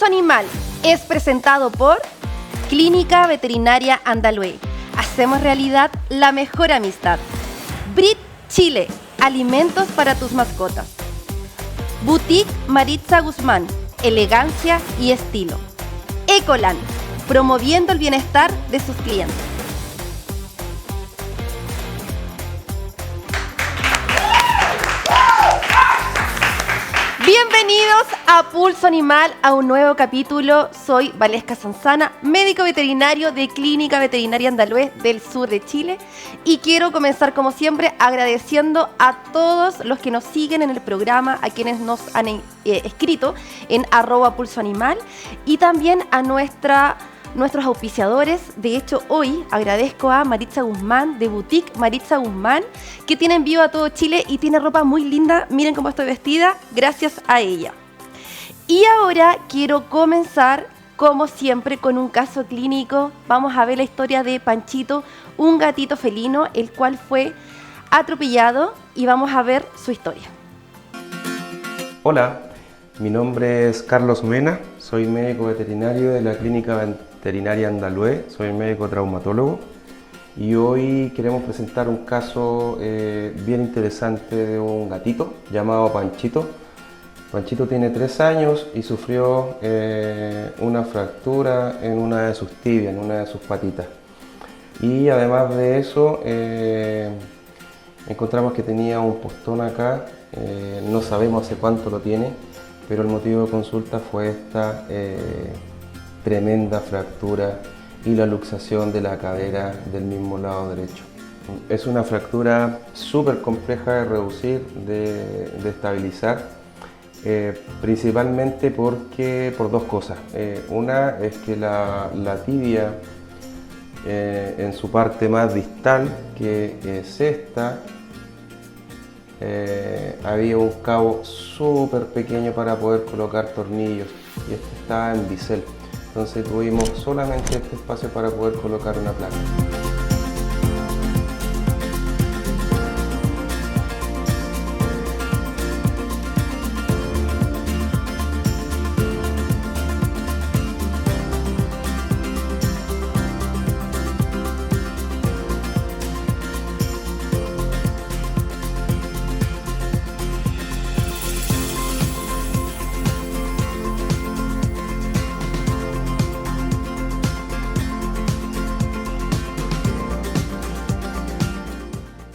Pulso Animal es presentado por Clínica Veterinaria Andalue. Hacemos realidad la mejor amistad. Brit Chile, alimentos para tus mascotas. Boutique Maritza Guzmán, elegancia y estilo. Ecoland, promoviendo el bienestar de sus clientes. Bienvenidos a Pulso Animal, a un nuevo capítulo. Soy Valesca Sanzana, médico veterinario de Clínica Veterinaria Andalue del sur de Chile, y quiero comenzar como siempre agradeciendo a todos los que nos siguen en el programa, a quienes nos han escrito en @pulsoanimal, y también a nuestros auspiciadores. De hecho, hoy agradezco a Maritza Guzmán de Boutique Maritza Guzmán, que tiene envío a todo Chile y tiene ropa muy linda. Miren cómo estoy vestida, gracias a ella. Y ahora quiero comenzar, como siempre, con un caso clínico. Vamos a ver la historia de Panchito, un gatito felino, el cual fue atropellado, y vamos a ver su historia. Hola, mi nombre es Carlos Mena, soy médico veterinario de la Clínica Veterinaria Andalue, soy médico traumatólogo, y hoy queremos presentar un caso bien interesante de un gatito llamado Panchito. Panchito tiene 3 años y sufrió una fractura en una de sus tibias, en una de sus patitas. Y además de eso, encontramos que tenía un postón acá, no sabemos hace cuánto lo tiene, pero el motivo de consulta fue esta tremenda fractura y la luxación de la cadera del mismo lado derecho. Es una fractura súper compleja de reducir, de estabilizar, principalmente por 2 cosas. Una es que la tibia, en su parte más distal, que es esta, había un cabo súper pequeño para poder colocar tornillos, y este estaba en bisel. Entonces tuvimos solamente este espacio para poder colocar una placa.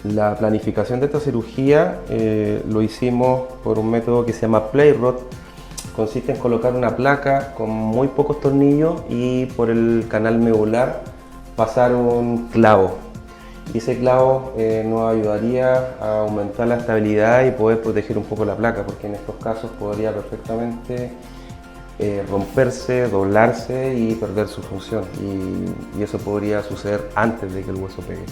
La planificación de esta cirugía lo hicimos por un método que se llama Play-Rod. Consiste en colocar una placa con muy pocos tornillos y por el canal medular pasar un clavo. Y ese clavo nos ayudaría a aumentar la estabilidad y poder proteger un poco la placa, porque en estos casos podría perfectamente romperse, doblarse y perder su función. Y eso podría suceder antes de que el hueso pegue.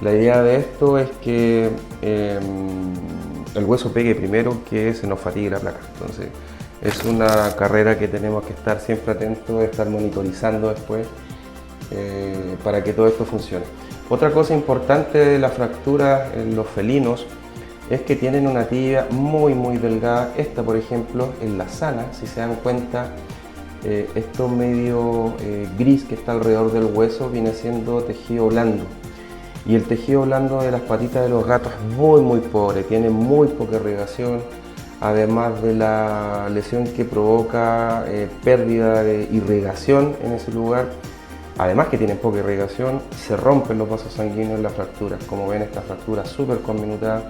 La idea de esto es que el hueso pegue primero, que se nos fatigue la placa. Entonces, es una carrera que tenemos que estar siempre atentos, estar monitorizando después para que todo esto funcione. Otra cosa importante de la fractura en los felinos es que tienen una tibia muy delgada. Esta, por ejemplo, es la sana. Si se dan cuenta, esto medio gris que está alrededor del hueso viene siendo tejido blando. Y el tejido blando de las patitas de los gatos es muy pobre, tiene muy poca irrigación, además de la lesión que provoca pérdida de irrigación en ese lugar. Además que tienen poca irrigación, se rompen los vasos sanguíneos en las fracturas. Como ven, esta fractura súper conminutada,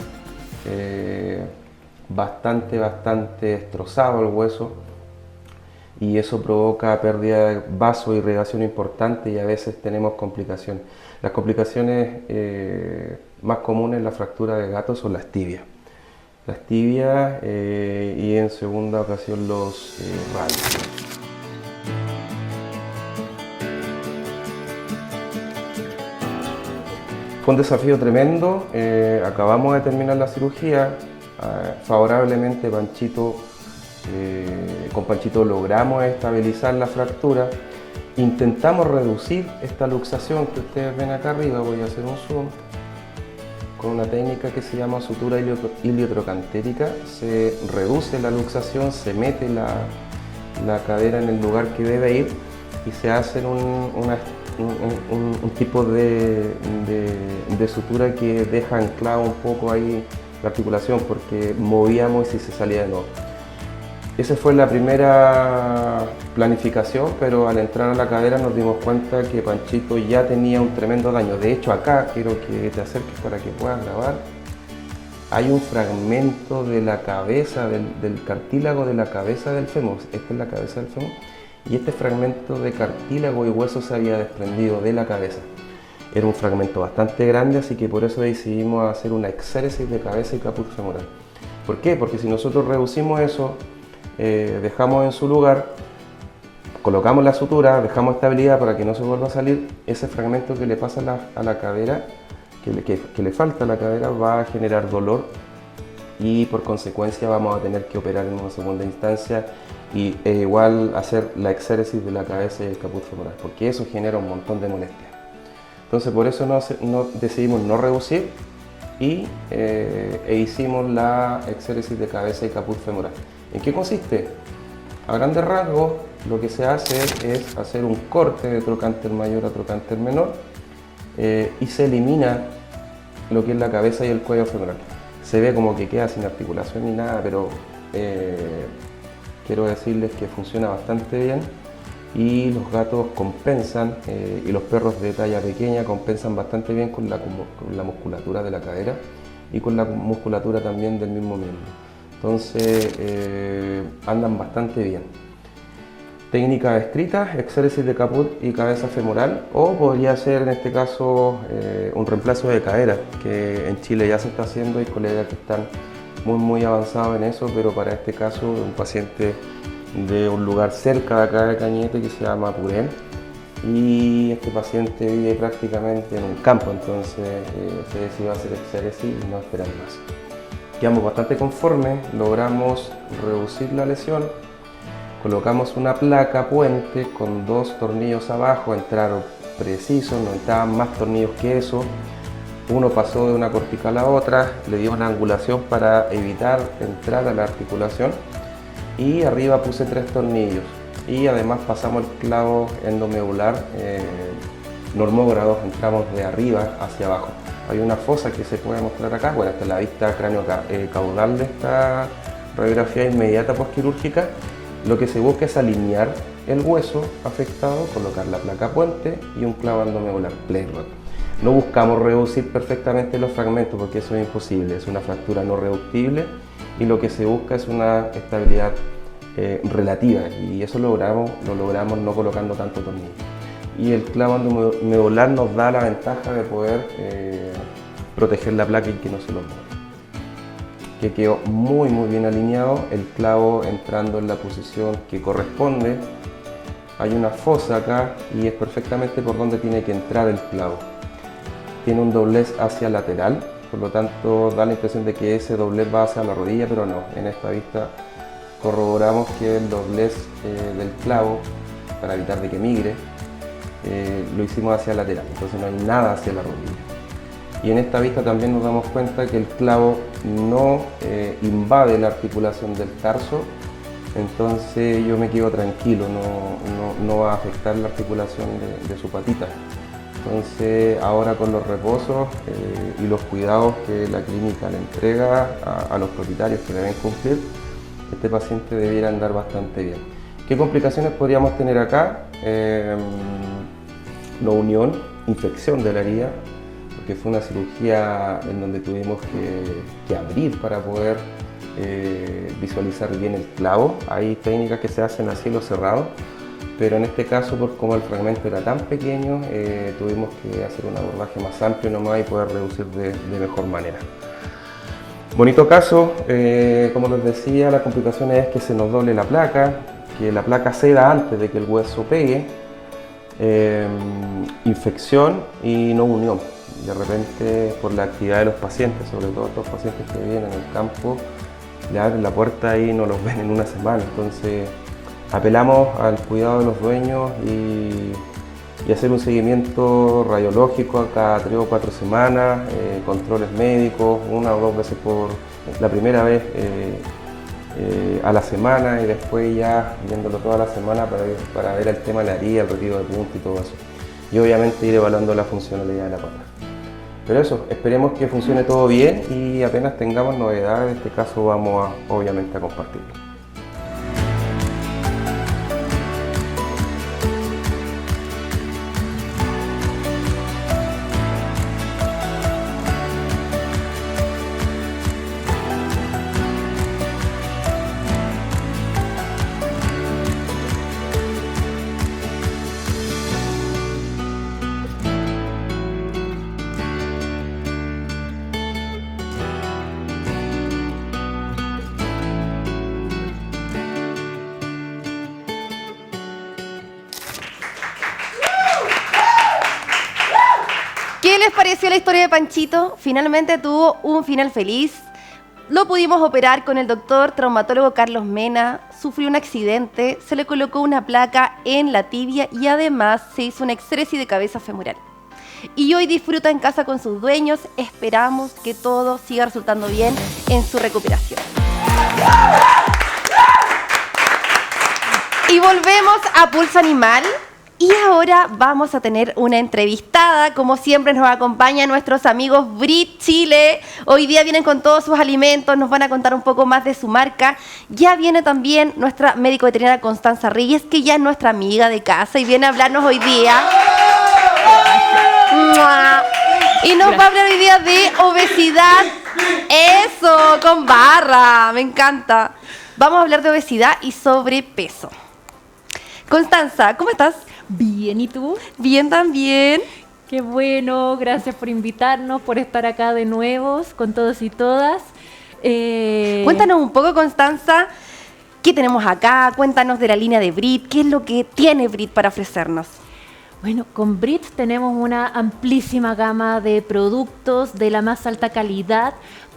bastante destrozado el hueso, y eso provoca pérdida de vaso e irrigación importante, y a veces tenemos complicaciones. Las complicaciones más comunes en la fractura de gatos son las tibias. Y en segunda ocasión los radios. Fue un desafío tremendo. Acabamos de terminar la cirugía. Favorablemente con Panchito logramos estabilizar la fractura. Intentamos reducir esta luxación que ustedes ven acá arriba. Voy a hacer un zoom. Con una técnica que se llama sutura iliotrocantérica se reduce la luxación, se mete la cadera en el lugar que debe ir y se hace un tipo de sutura que deja anclado un poco ahí la articulación porque movíamos y si se salía de nuevo. Esa fue la primera planificación, pero al entrar a la cadera nos dimos cuenta que Panchito ya tenía un tremendo daño. De hecho, acá quiero que te acerques para que puedas grabar. Hay un fragmento de la cabeza, del cartílago de la cabeza del fémur. Esta es la cabeza del fémur. Y este fragmento de cartílago y hueso se había desprendido de la cabeza. Era un fragmento bastante grande, así que por eso decidimos hacer una exéresis de cabeza y caput femoral. ¿Por qué? Porque si nosotros reducimos eso, dejamos en su lugar, colocamos la sutura, dejamos estabilidad para que no se vuelva a salir, ese fragmento que le pasa a la cadera, que le falta a la cadera, va a generar dolor y por consecuencia vamos a tener que operar en una segunda instancia y igual hacer la exéresis de la cabeza y el caput femoral, porque eso genera un montón de molestias. Entonces por eso decidimos no reducir y hicimos la exéresis de cabeza y caput femoral. ¿En qué consiste? A grandes rasgos, lo que se hace es hacer un corte de trocánter mayor a trocánter menor y se elimina lo que es la cabeza y el cuello femoral. Se ve como que queda sin articulación ni nada, pero quiero decirles que funciona bastante bien y los gatos compensan y los perros de talla pequeña compensan bastante bien con la musculatura de la cadera y con la musculatura también del mismo miembro. Entonces andan bastante bien. Técnica escrita, exéresis de caput y cabeza femoral, o podría ser en este caso un reemplazo de cadera, que en Chile ya se está haciendo, hay colegas que están muy avanzados en eso, pero para este caso un paciente de un lugar cerca de acá de Cañete que se llama Purén, y este paciente vive prácticamente en un campo, entonces se decidió hacer exéresis y no esperar más. Quedamos bastante conformes, logramos reducir la lesión, colocamos una placa puente con 2 tornillos abajo, entraron precisos, no entraban más tornillos que eso. Uno pasó de una cortical a otra, le dio una angulación para evitar entrar a la articulación y arriba puse 3 tornillos y además pasamos el clavo endomedular normógrado, entramos de arriba hacia abajo. Hay una fosa que se puede mostrar acá, bueno, esta es la vista cráneo-caudal de esta radiografía inmediata postquirúrgica. Lo que se busca es alinear el hueso afectado, colocar la placa puente y un clavo endomedular, Play-Rod. No buscamos reducir perfectamente los fragmentos porque eso es imposible, es una fractura no reductible y lo que se busca es una estabilidad relativa y eso lo logramos no colocando tanto tornillo. Y el clavo endomedular nos da la ventaja de poder proteger la placa y que no se lo mueva. Que quedó muy bien alineado, el clavo entrando en la posición que corresponde. Hay una fosa acá y es perfectamente por donde tiene que entrar el clavo. Tiene un doblez hacia lateral, por lo tanto da la impresión de que ese doblez va hacia la rodilla, pero no. En esta vista corroboramos que el doblez del clavo, para evitar de que migre, lo hicimos hacia lateral, entonces no hay nada hacia la rodilla. Y en esta vista también nos damos cuenta que el clavo no invade la articulación del tarso, entonces yo me quedo tranquilo, no va a afectar la articulación de su patita. Entonces ahora con los reposos y los cuidados que la clínica le entrega a los propietarios que deben cumplir, este paciente debiera andar bastante bien. ¿Qué complicaciones podríamos tener acá? No unión, infección de la herida, porque fue una cirugía en donde tuvimos que abrir para poder visualizar bien el clavo. Hay técnicas que se hacen a cielo cerrado, pero en este caso, por como el fragmento era tan pequeño, tuvimos que hacer un abordaje más amplio nomás y poder reducir de mejor manera. Bonito caso, como les decía, la complicación es que se nos doble la placa, que la placa ceda antes de que el hueso pegue, infección y no unión. De repente, por la actividad de los pacientes, sobre todo estos pacientes que viven en el campo, le abren la puerta y no los ven en una semana. Entonces, apelamos al cuidado de los dueños y hacer un seguimiento radiológico cada 3 o 4 semanas, controles médicos, 1 o 2 veces la primera vez a la semana y después ya viéndolo toda la semana para ver el tema de la herida, el retiro de punta y todo eso. Y obviamente ir evaluando la funcionalidad de la pata. Pero eso, esperemos que funcione todo bien y apenas tengamos novedades, en este caso vamos obviamente a compartirlo. ¿Qué les pareció la historia de Panchito? Finalmente tuvo un final feliz. Lo pudimos operar con el doctor traumatólogo Carlos Mena. Sufrió un accidente, se le colocó una placa en la tibia y además se hizo una exéresis de cabeza femoral. Y hoy disfruta en casa con sus dueños. Esperamos que todo siga resultando bien en su recuperación. Y volvemos a Pulso Animal. Y ahora vamos a tener una entrevistada. Como siempre nos acompañan nuestros amigos Brit Chile. Hoy día vienen con todos sus alimentos, nos van a contar un poco más de su marca. Ya viene también nuestra médico veterinaria Constanza Reyes, que ya es nuestra amiga de casa y viene a hablarnos hoy día. Y nos va a hablar hoy día de obesidad. Eso, con barra, me encanta. Vamos a hablar de obesidad y sobrepeso. Constanza, ¿cómo estás? Bien, ¿y tú? Bien también. Qué bueno, gracias por invitarnos, por estar acá de nuevo con todos y todas. Cuéntanos un poco, Constanza, ¿qué tenemos acá? Cuéntanos de la línea de Brit, ¿qué es lo que tiene Brit para ofrecernos? Bueno, con Brit tenemos una amplísima gama de productos de la más alta calidad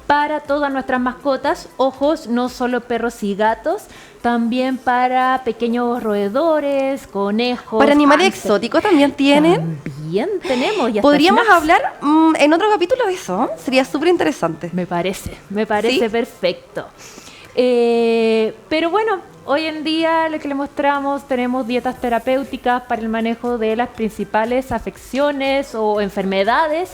para todas nuestras mascotas, ojos, no solo perros y gatos, también para pequeños roedores, conejos. ¿Para animales exóticos también tienen? También tenemos. ¿Podríamos hablar en otro capítulo de eso? Sería súper interesante. Me parece ¿Sí? perfecto. Pero bueno, hoy en día lo que le mostramos, tenemos dietas terapéuticas para el manejo de las principales afecciones o enfermedades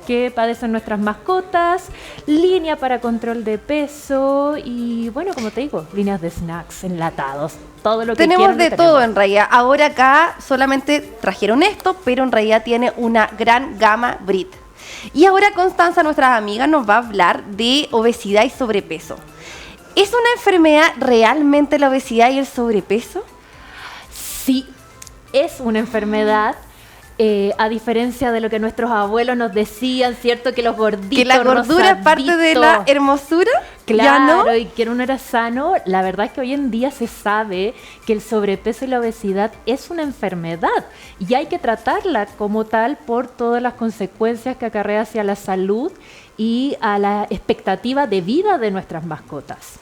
que padecen nuestras mascotas, línea para control de peso y, bueno, como te digo, líneas de snacks, enlatados, todo lo que tenemos quieran. De todo en realidad. Ahora acá solamente trajeron esto, pero en realidad tiene una gran gama Brit. Y ahora Constanza, nuestra amiga, nos va a hablar de obesidad y sobrepeso. ¿Es una enfermedad realmente la obesidad y el sobrepeso? Sí, es una enfermedad. A diferencia de lo que nuestros abuelos nos decían, ¿cierto? Que los gorditos, que la gordura es parte de la hermosura. Claro, ¿no? Y que uno era sano. La verdad es que hoy en día se sabe que el sobrepeso y la obesidad es una enfermedad y hay que tratarla como tal por todas las consecuencias que acarrea hacia la salud y a la expectativa de vida de nuestras mascotas.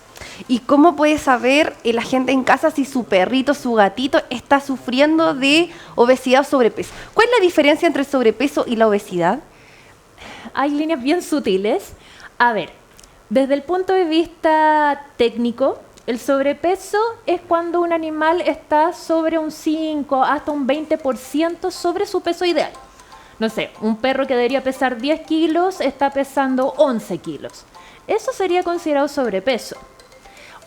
¿Y cómo puede saber la gente en casa si su perrito, su gatito está sufriendo de obesidad o sobrepeso? ¿Cuál es la diferencia entre el sobrepeso y la obesidad? Hay líneas bien sutiles. A ver, desde el punto de vista técnico, el sobrepeso es cuando un animal está sobre un 5 hasta un 20% sobre su peso ideal. No sé, un perro que debería pesar 10 kilos está pesando 11 kilos. Eso sería considerado sobrepeso.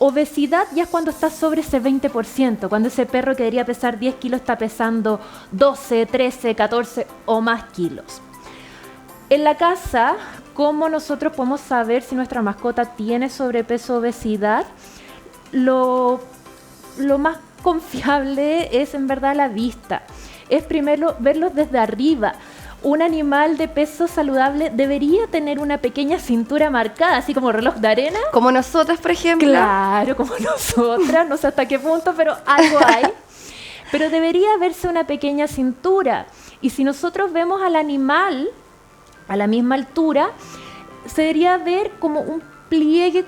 Obesidad ya es cuando está sobre ese 20%, cuando ese perro que debería pesar 10 kilos está pesando 12, 13, 14 o más kilos. En la casa, ¿cómo nosotros podemos saber si nuestra mascota tiene sobrepeso o obesidad? Lo más confiable es en verdad la vista. Es primero verlos desde arriba. Un animal de peso saludable debería tener una pequeña cintura marcada, así como reloj de arena. Como nosotras, por ejemplo. Claro, como nosotras, no sé hasta qué punto, pero algo hay. Pero debería verse una pequeña cintura. Y si nosotros vemos al animal a la misma altura, se debería ver como un pliegue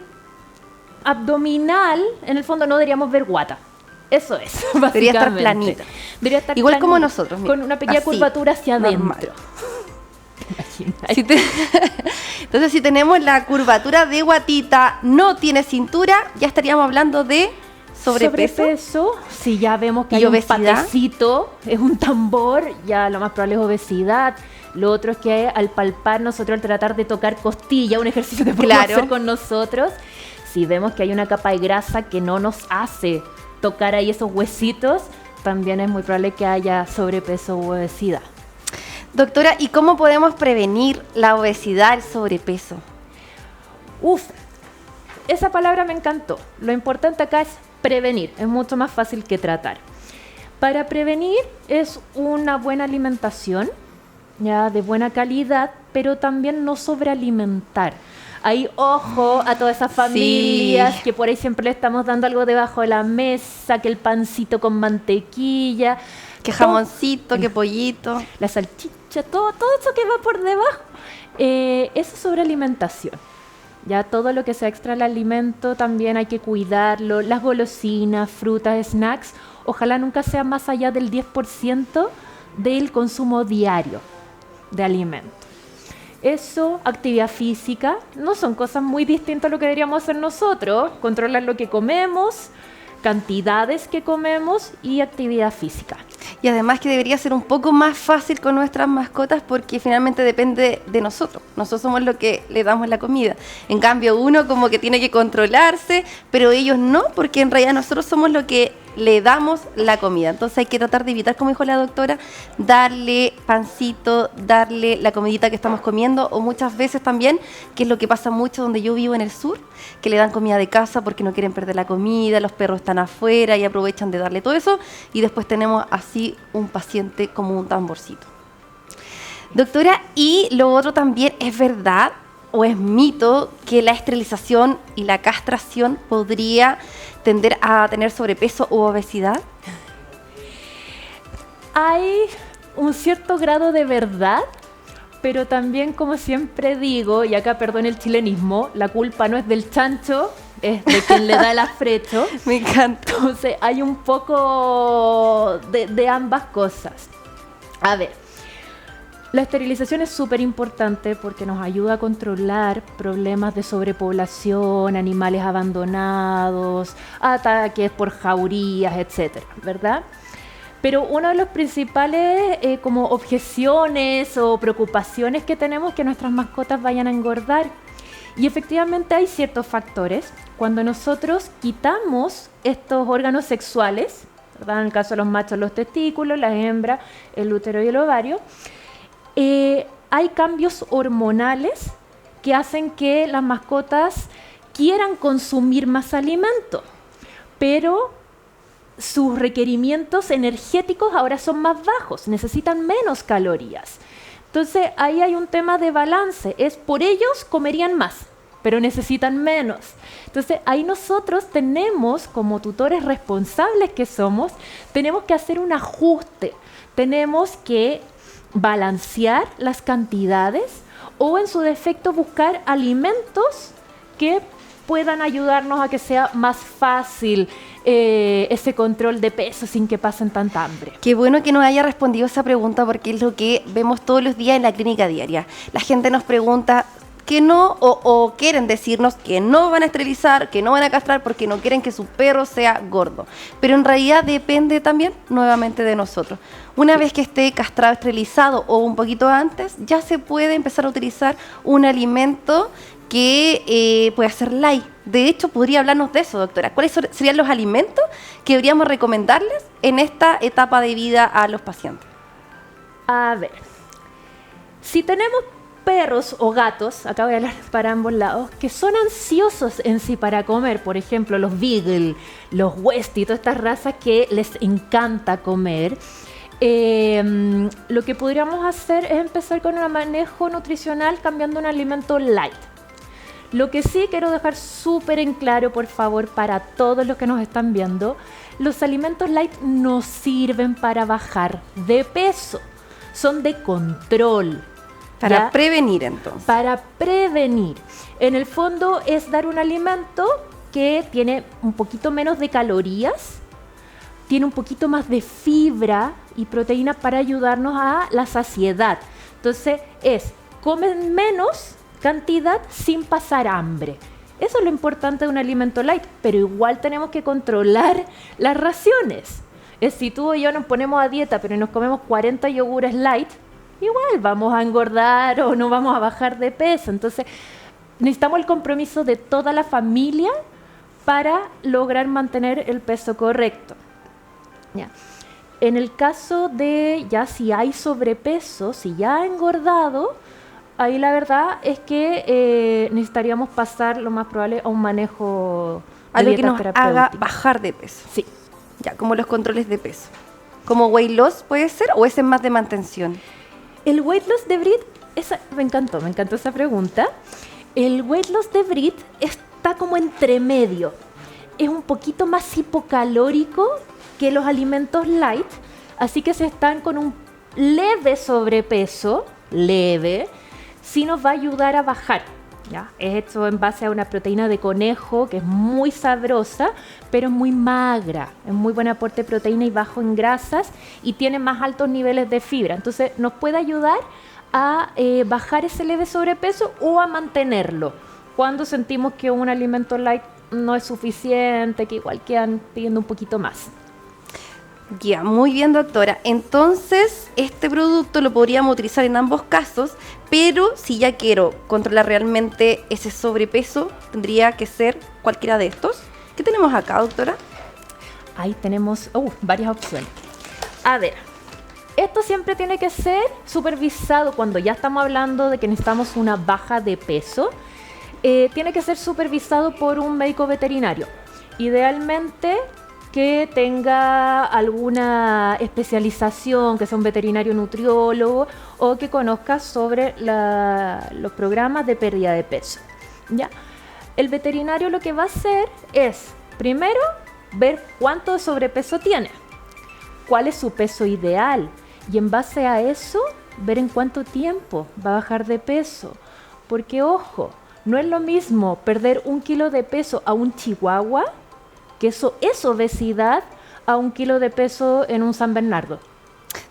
abdominal. En el fondo no deberíamos ver guata. Eso es, básicamente. Debería estar planita. Debería estar igual planita, como nosotros. Mira, con una pequeña así, curvatura hacia normal. adentro. Si te- Entonces, si tenemos la curvatura de guatita, no tiene cintura, ya estaríamos hablando de sobrepeso. Si ya vemos que ¿Y hay obesidad? un patecito, es un tambor, ya lo más probable es obesidad. Lo otro es que al palpar nosotros, al tratar de tocar costilla, un ejercicio que podemos Claro. hacer con nosotros, si vemos que hay una capa de grasa que no nos hace tocar ahí esos huesitos, también es muy probable que haya sobrepeso u obesidad. Doctora, ¿y cómo podemos prevenir la obesidad, el sobrepeso? Uf, esa palabra me encantó. Lo importante acá es prevenir, es mucho más fácil que tratar. Para prevenir es una buena alimentación, ya de buena calidad, pero también no sobrealimentar. Ahí, ojo a todas esas familias que por ahí siempre le estamos dando algo debajo de la mesa, que el pancito con mantequilla, ¿Qué jamoncito, qué pollito? la salchicha, todo eso que va por debajo. Eso es sobrealimentación. Ya todo lo que sea extra al alimento también hay que cuidarlo. Las golosinas, frutas, snacks, ojalá nunca sea más allá del 10% del consumo diario de alimento. Eso, actividad física, no son cosas muy distintas a lo que deberíamos hacer nosotros. Controlar lo que comemos, cantidades que comemos y actividad física. Y además que debería ser un poco más fácil con nuestras mascotas porque finalmente depende de nosotros. Nosotros somos los que le damos la comida. En cambio, uno como que tiene que controlarse, pero ellos no, porque en realidad nosotros somos los que le damos la comida. Entonces hay que tratar de evitar, como dijo la doctora, darle pancito, darle la comidita que estamos comiendo, o muchas veces también, que es lo que pasa mucho donde yo vivo en el sur, que le dan comida de casa porque no quieren perder la comida, los perros están afuera y aprovechan de darle todo eso, y después tenemos así un paciente como un tamborcito. Doctora, y lo otro también, ¿es verdad o es mito que la esterilización y la castración podría tender a tener sobrepeso u obesidad? Hay un cierto grado de verdad, pero también, como siempre digo, y acá perdón el chilenismo, la culpa no es del chancho, es de quien le da el afrecho. Me encanta. Entonces hay un poco de ambas cosas. A ver, la esterilización es súper importante porque nos ayuda a controlar problemas de sobrepoblación, animales abandonados, ataques por jaurías, etcétera, ¿verdad? Pero una de las principales como objeciones o preocupaciones que tenemos es que nuestras mascotas vayan a engordar. Y efectivamente hay ciertos factores. Cuando nosotros quitamos estos órganos sexuales, ¿verdad? En el caso de los machos, los testículos, las hembras, el útero y el ovario, hay cambios hormonales que hacen que las mascotas quieran consumir más alimento, pero sus requerimientos energéticos ahora son más bajos, necesitan menos calorías. Entonces ahí hay un tema de balance, es por ellos comerían más, pero necesitan menos. Entonces ahí nosotros tenemos, como tutores responsables que somos, tenemos que hacer un ajuste, tenemos que balancear las cantidades o en su defecto buscar alimentos que puedan ayudarnos a que sea más fácil ese control de peso sin que pasen tanta hambre. Qué bueno que nos haya respondido esa pregunta porque es lo que vemos todos los días en la clínica diaria. La gente nos pregunta que no o quieren decirnos que no van a esterilizar, que no van a castrar porque no quieren que su perro sea gordo. Pero en realidad depende también nuevamente de nosotros. Una vez que esté castrado, esterilizado o un poquito antes, ya se puede empezar a utilizar un alimento que puede ser light. De hecho, podría hablarnos de eso, doctora. ¿Cuáles serían los alimentos que deberíamos recomendarles en esta etapa de vida a los pacientes? A ver, si tenemos perros o gatos, acá voy a hablar para ambos lados, que son ansiosos en sí para comer, por ejemplo, los Beagle, los Westie, todas estas razas que les encanta comer, lo que podríamos hacer es empezar con un manejo nutricional cambiando un alimento light. Lo que sí quiero dejar súper en claro, por favor, para todos los que nos están viendo, los alimentos light no sirven para bajar de peso, son de control. Para ¿ya? prevenir, entonces. Para prevenir. En el fondo es dar un alimento que tiene un poquito menos de calorías, tiene un poquito más de fibra y proteína para ayudarnos a la saciedad. Entonces es comen menos cantidad sin pasar hambre. Eso es lo importante de un alimento light, pero igual tenemos que controlar las raciones. Si tú y yo nos ponemos a dieta, pero nos comemos 40 yogures light, igual vamos a engordar o no vamos a bajar de peso. Entonces, necesitamos el compromiso de toda la familia para lograr mantener el peso correcto. Ya. En el caso de ya si hay sobrepeso, si ya ha engordado, ahí la verdad es que necesitaríamos pasar lo más probable a un manejo de Algo que dieta nos terapéutica. haga bajar de peso. Sí. Ya, como los controles de peso. ¿Como weight loss puede ser o ese es más de mantención? El weight loss de Brit, me encantó esa pregunta. El weight loss de Brit está como entre medio. Es un poquito más hipocalórico que los alimentos light, así que si están con un leve sobrepeso, sí nos va a ayudar a bajar. ¿Ya? Es hecho en base a una proteína de conejo que es muy sabrosa, pero es muy magra, es muy buen aporte de proteína y bajo en grasas y tiene más altos niveles de fibra. Entonces nos puede ayudar a bajar ese leve sobrepeso o a mantenerlo cuando sentimos que un alimento light no es suficiente, que igual quedan pidiendo un poquito más. Ya, muy bien, doctora. Entonces, este producto lo podríamos utilizar en ambos casos, pero si ya quiero controlar realmente ese sobrepeso, tendría que ser cualquiera de estos. ¿Qué tenemos acá, doctora? Ahí tenemos varias opciones. A ver, esto siempre tiene que ser supervisado cuando ya estamos hablando de que necesitamos una baja de peso. Tiene que ser supervisado por un médico veterinario. Idealmente que tenga alguna especialización, que sea un veterinario nutriólogo o que conozca sobre los programas de pérdida de peso. ¿Ya? El veterinario lo que va a hacer es, primero, ver cuánto sobrepeso tiene, cuál es su peso ideal y en base a eso, ver en cuánto tiempo va a bajar de peso. Porque, ojo, no es lo mismo perder 1 kilo de peso a un chihuahua, que eso es obesidad, a 1 kilo de peso en un San Bernardo.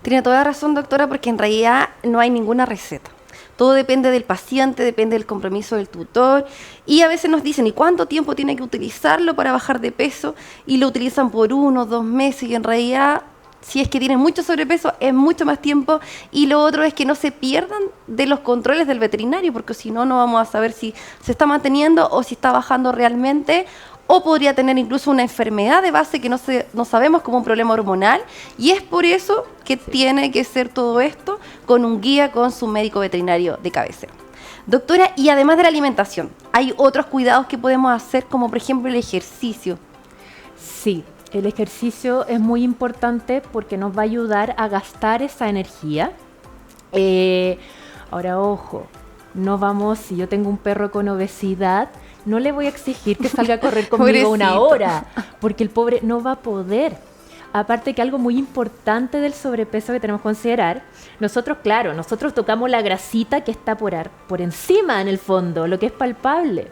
Tiene toda razón, doctora, porque en realidad no hay ninguna receta. Todo depende del paciente, depende del compromiso del tutor y a veces nos dicen, ¿y cuánto tiempo tiene que utilizarlo para bajar de peso? Y lo utilizan por 1 o 2 meses y en realidad, si es que tienen mucho sobrepeso, es mucho más tiempo. Y lo otro es que no se pierdan de los controles del veterinario, porque si no, no vamos a saber si se está manteniendo o si está bajando realmente. O podría tener incluso una enfermedad de base que no sabemos, como un problema hormonal, y es por eso que tiene que ser todo esto con un guía, con su médico veterinario de cabecera. Doctora, y además de la alimentación, ¿hay otros cuidados que podemos hacer, como por ejemplo el ejercicio? Sí, el ejercicio es muy importante porque nos va a ayudar a gastar esa energía. Ahora, ojo, no vamos, si yo tengo un perro con obesidad, no le voy a exigir que salga a correr conmigo 1 hora, porque el pobre no va a poder. Aparte que algo muy importante del sobrepeso que tenemos que considerar, nosotros tocamos la grasita que está por encima en el fondo, lo que es palpable.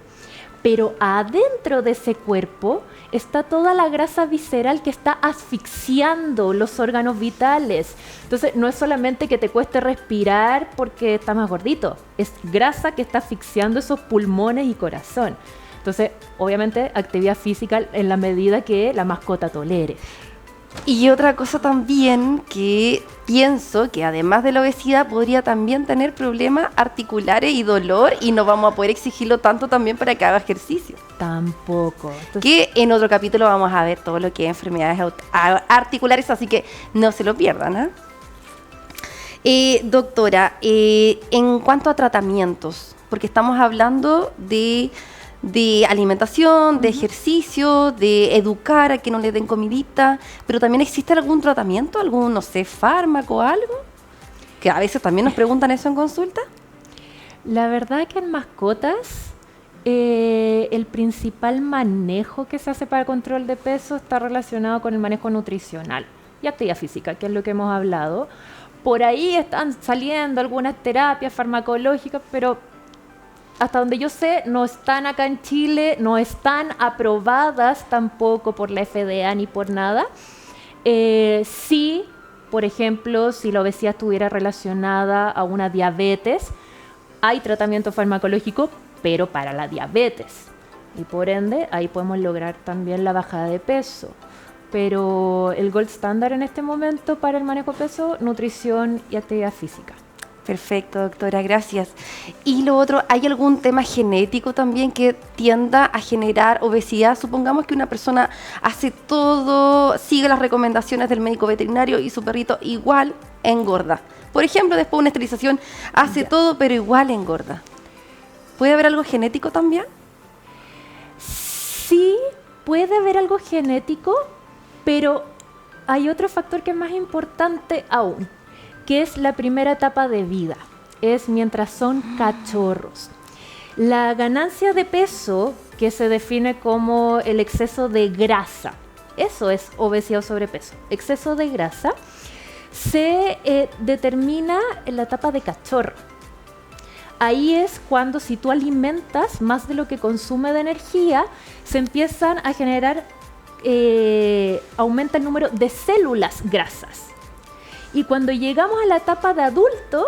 Pero adentro de ese cuerpo está toda la grasa visceral que está asfixiando los órganos vitales. Entonces, no es solamente que te cueste respirar porque estás más gordito, es grasa que está asfixiando esos pulmones y corazón. Entonces, obviamente, actividad física en la medida que la mascota tolere. Y otra cosa también que pienso que además de la obesidad podría también tener problemas articulares y dolor y no vamos a poder exigirlo tanto también para que haga ejercicio. Tampoco. Entonces, Que en otro capítulo vamos a ver todo lo que es enfermedades articulares, así que no se lo pierdan, ¿eh? Doctora, en cuanto a tratamientos, porque estamos hablando de alimentación, de ejercicio, de educar a que no le den comidita, pero también existe algún tratamiento, algún, no sé, fármaco, algo, que a veces también nos preguntan eso en consulta. la verdad que en mascotas el principal manejo que se hace para el control de peso está relacionado con el manejo nutricional y actividad física, que es lo que hemos hablado. Por ahí están saliendo algunas terapias farmacológicas, pero hasta donde yo sé, no están acá en Chile, no están aprobadas tampoco por la FDA ni por nada. Sí, por ejemplo, si la obesidad estuviera relacionada a una diabetes, Hay tratamiento farmacológico, pero para la diabetes. Y por ende, ahí podemos lograr también la bajada de peso. Pero el gold standard en este momento para el manejo de peso, nutrición y actividad física. Perfecto, doctora, gracias. Y lo otro, ¿hay algún tema genético también que tienda a generar obesidad? Supongamos que una persona hace todo, sigue las recomendaciones del médico veterinario y su perrito igual engorda. Por ejemplo, después de una esterilización hace todo, pero igual engorda. ¿Puede haber algo genético también? Sí, puede haber algo genético, pero hay otro factor que es más importante aún, que es la primera etapa de vida, es mientras son cachorros. La ganancia de peso, que se define como el exceso de grasa, eso es obesidad o sobrepeso, exceso de grasa, se determina en la etapa de cachorro. Ahí es cuando si tú alimentas más de lo que consume de energía, se empiezan a generar, aumenta el número de células grasas. Y cuando llegamos a la etapa de adulto,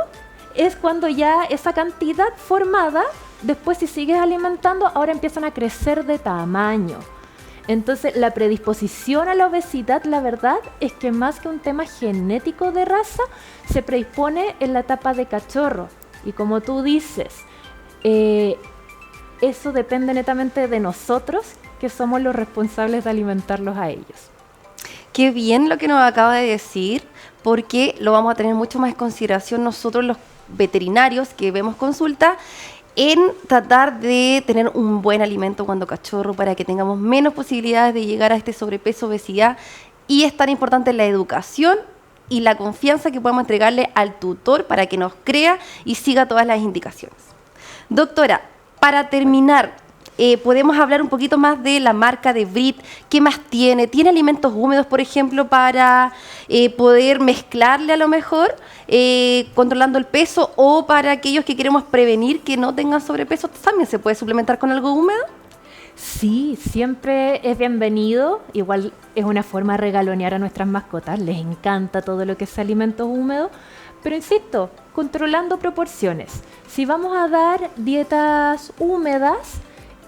es cuando ya esa cantidad formada, después si sigues alimentando, ahora empiezan a crecer de tamaño. Entonces la predisposición a la obesidad, la verdad, es que más que un tema genético de raza, se predispone en la etapa de cachorro. Y como tú dices, eso depende netamente de nosotros, que somos los responsables de alimentarlos a ellos. Qué bien lo que nos acaba de decir, porque lo vamos a tener mucho más en consideración nosotros los veterinarios que vemos consulta, en tratar de tener un buen alimento cuando cachorro para que tengamos menos posibilidades de llegar a este sobrepeso, obesidad, y es tan importante la educación y la confianza que podemos entregarle al tutor para que nos crea y siga todas las indicaciones. Doctora, para terminar, podemos hablar un poquito más de la marca de Brit. ¿Qué más tiene? ¿Tiene alimentos húmedos, por ejemplo, para poder mezclarle a lo mejor, controlando el peso, o para aquellos que queremos prevenir que no tengan sobrepeso, también se puede suplementar con algo húmedo? Sí, siempre es bienvenido. Igual es una forma de regalonear a nuestras mascotas. Les encanta todo lo que es alimentos húmedos. Pero insisto, controlando proporciones. Si vamos a dar dietas húmedas,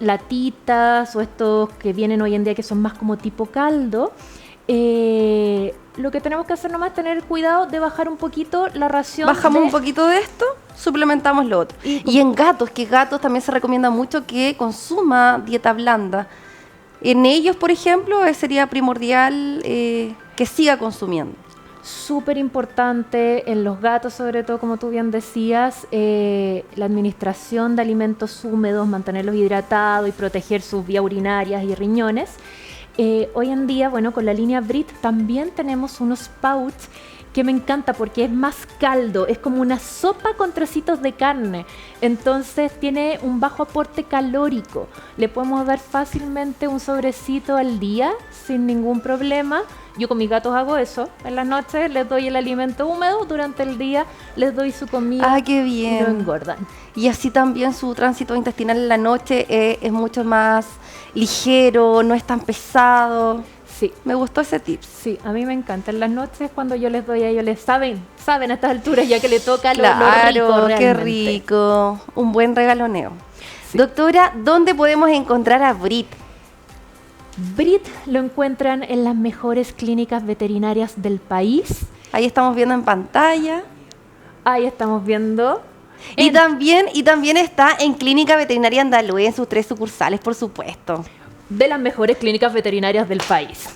latitas o estos que vienen hoy en día que son más como tipo caldo, lo que tenemos que hacer nomás es tener cuidado de bajar un poquito la ración. Bajamos un poquito de esto, suplementamos lo otro. Y en gatos, que gatos también se recomienda mucho que consuma dieta blanda. En ellos, por ejemplo, sería primordial que siga consumiendo. Súper importante en los gatos, sobre todo, como tú bien decías, la administración de alimentos húmedos, mantenerlos hidratados y proteger sus vías urinarias y riñones. Hoy en día, bueno, con la línea Brit también tenemos unos pouch que me encanta porque es más caldo, es como una sopa con trocitos de carne, entonces tiene un bajo aporte calórico. Le podemos dar fácilmente un sobrecito al día sin ningún problema. Yo con mis gatos hago eso, en las noches les doy el alimento húmedo, durante el día les doy su comida. ¡Ah, qué bien! Y no engordan. Y así también su tránsito intestinal en la noche es mucho más ligero, no es tan pesado. Sí. Me gustó ese tip. Sí, a mí me encanta. En las noches cuando yo les doy a ellos, les saben a estas alturas ya que le toca claro, lo rico realmente. Qué rico. Un buen regaloneo. Sí. Doctora, ¿dónde podemos encontrar a Brit? Brit lo encuentran en las mejores clínicas veterinarias del país. Ahí estamos viendo en pantalla. Ahí estamos viendo. Y también está en Clínica Veterinaria Andalue, en sus 3 sucursales, por supuesto. De las mejores clínicas veterinarias del país.